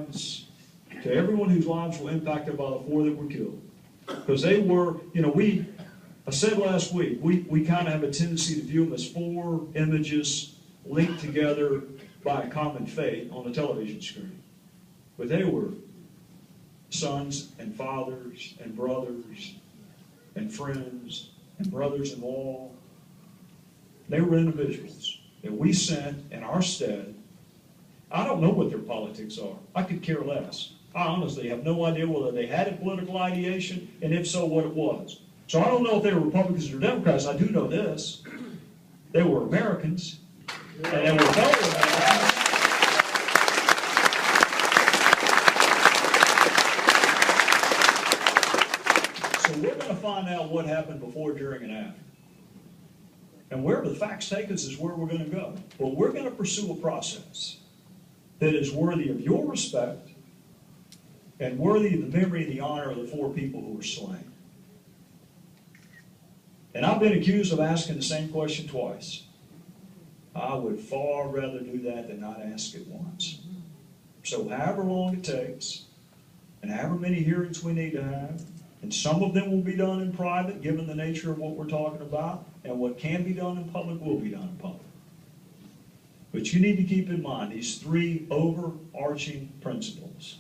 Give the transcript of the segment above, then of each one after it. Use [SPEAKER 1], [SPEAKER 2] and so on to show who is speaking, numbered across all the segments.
[SPEAKER 1] lives, to everyone whose lives were impacted by the 4 that were killed. Because they were, I said last week, we kind of have a tendency to view them as 4 images linked together by a common fate on a television screen. But they were sons and fathers and brothers and friends and brothers-in-law. They were individuals that we sent in our stead. I don't know what their politics are. I could care less. I honestly have no idea whether they had a political ideation, and if so, what it was. So I don't know if they were Republicans or Democrats. I do know this. They were Americans, and they were fellow Americans. So we're going to find out what happened before, during, and after. And wherever the facts take us is where we're going to go. But we're going to pursue a process that is worthy of your respect and worthy of the memory and the honor of the 4 people who were slain. And I've been accused of asking the same question twice. I would far rather do that than not ask it once. So however long it takes, and however many hearings we need to have, and some of them will be done in private, given the nature of what we're talking about, and what can be done in public will be done in public. But you need to keep in mind these 3 overarching principles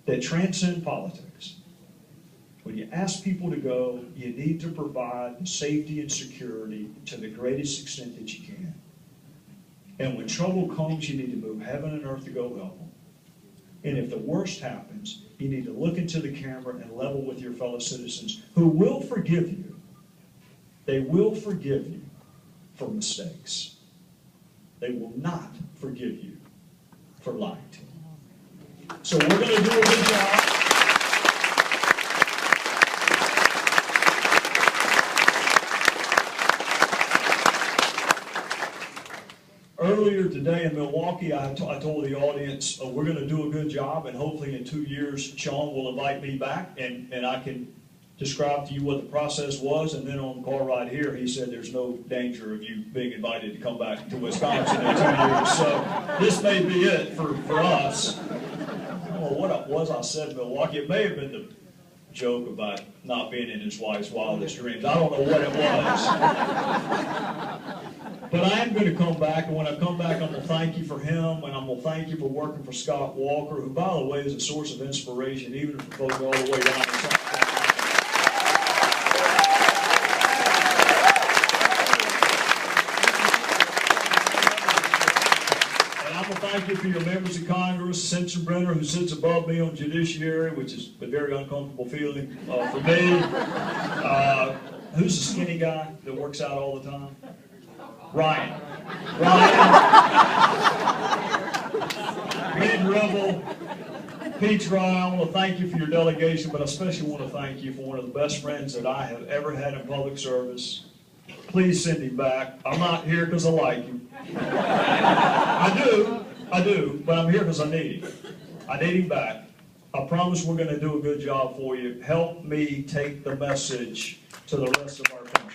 [SPEAKER 1] that transcend politics. When you ask people to go, you need to provide safety and security to the greatest extent that you can. And when trouble comes, you need to move heaven and earth to go help them. And if the worst happens, you need to look into the camera and level with your fellow citizens who will forgive you. They will forgive you for mistakes. They will not forgive you for lying to them. So we're going to do a good job. Earlier today in Milwaukee, I told the audience, we're going to do a good job, and hopefully in 2 years, Sean will invite me back, and I can describe to you what the process was. And then on the car ride here, he said there's no danger of you being invited to come back to Wisconsin in 2 years. So this may be it for us. I don't know what I said in Milwaukee. It may have been the joke about not being in his wife's wildest dreams. I don't know what it was. But I am going to come back, and when I come back, I'm going to thank you for him, and I'm going to thank you for working for Scott Walker, who, by the way, is a source of inspiration, even for folks all the way down to South Carolina. And I'm going to thank you for your members of Congress, Sensenbrenner, who sits above me on Judiciary, which is a very uncomfortable feeling for me. Who's the skinny guy that works out all the time? Ryan. Red Rebel, Peach Ryan, I want to thank you for your delegation, but I especially want to thank you for one of the best friends that I have ever had in public service. Please send him back. I'm not here because I like him. I do, but I'm here because I need him. I need him back. I promise we're going to do a good job for you. Help me take the message to the rest of our family.